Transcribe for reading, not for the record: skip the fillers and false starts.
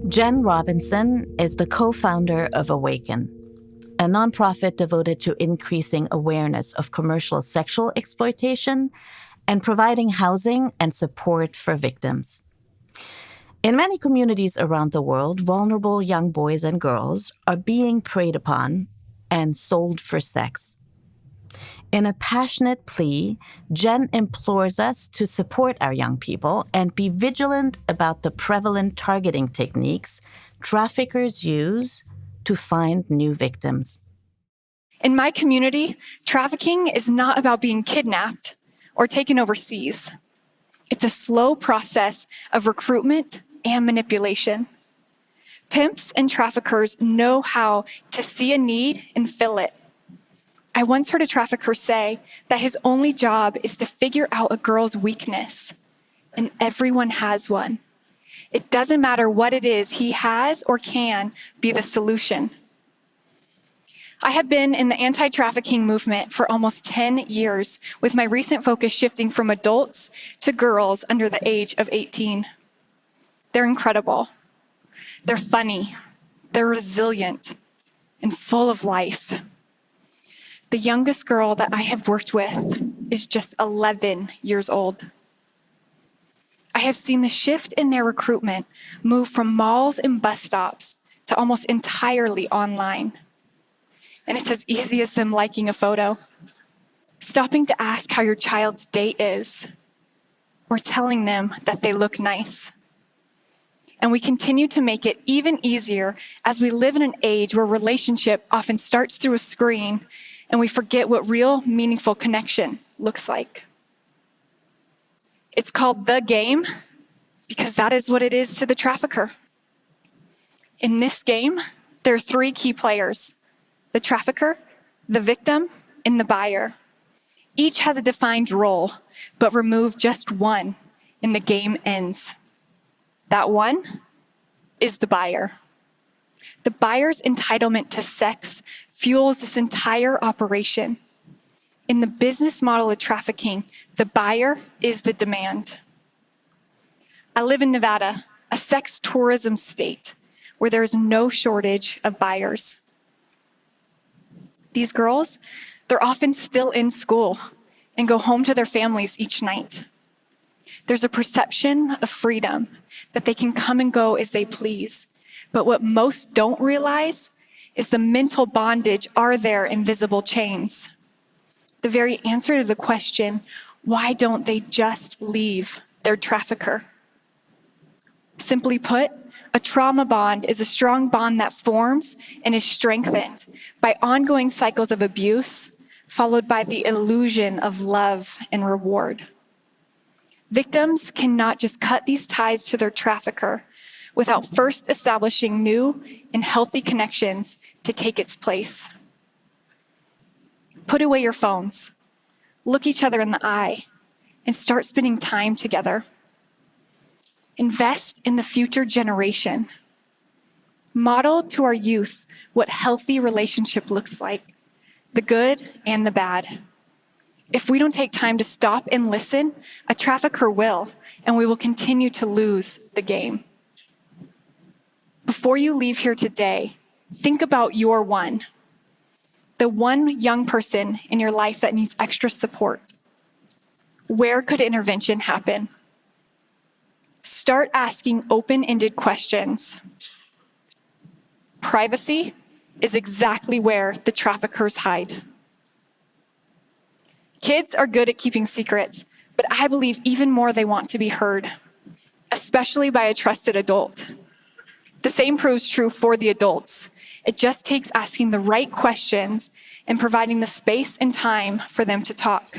Jen Robinson is the co-founder of Awaken, a nonprofit devoted to increasing awareness of commercial sexual exploitation and providing housing and support for victims. In many communities around the world, vulnerable young boys and girls are being preyed upon and sold for sex. In a passionate plea, Jen implores us to support our young people and be vigilant about the prevalent targeting techniques traffickers use to find new victims. In my community, trafficking is not about being kidnapped or taken overseas. It's a slow process of recruitment and manipulation. Pimps and traffickers know how to see a need and fill it. I once heard a trafficker say that his only job is to figure out a girl's weakness, and everyone has one. It doesn't matter what it is, he has or can be the solution. I have been in the anti-trafficking movement for almost 10 years, with my recent focus shifting from adults to girls under the age of 18. They're incredible. They're funny. They're resilient and full of life. The youngest girl that I have worked with is just 11 years old. I have seen the shift in their recruitment move from malls and bus stops to almost entirely online. And it's as easy as them liking a photo, stopping to ask how your child's day is, or telling them that they look nice. And we continue to make it even easier as we live in an age where relationship often starts through a screen and we forget what real, meaningful connection looks like. It's called the game because that is what it is to the trafficker. In this game, there are three key players: the trafficker, the victim, and the buyer. Each has a defined role, but remove just one, and the game ends. That one is the buyer. The buyer's entitlement to sex fuels this entire operation. In the business model of trafficking, the buyer is the demand. I live in Nevada, a sex tourism state, where there is no shortage of buyers. These girls, they're often still in school and go home to their families each night. There's a perception of freedom, that they can come and go as they please. But what most don't realize is the mental bondage are their invisible chains. The very answer to the question, why don't they just leave their trafficker? Simply put, a trauma bond is a strong bond that forms and is strengthened by ongoing cycles of abuse, followed by the illusion of love and reward. Victims cannot just cut these ties to their trafficker without first establishing new and healthy connections to take its place. Put away your phones, look each other in the eye, and start spending time together. Invest in the future generation. Model to our youth what healthy relationship looks like, the good and the bad. If we don't take time to stop and listen, a trafficker will, and we will continue to lose the game. Before you leave here today, think about your one, the one young person in your life that needs extra support. Where could intervention happen? Start asking open-ended questions. Privacy is exactly where the traffickers hide. Kids are good at keeping secrets, but I believe even more they want to be heard, especially by a trusted adult. The same proves true for the adults. It just takes asking the right questions and providing the space and time for them to talk.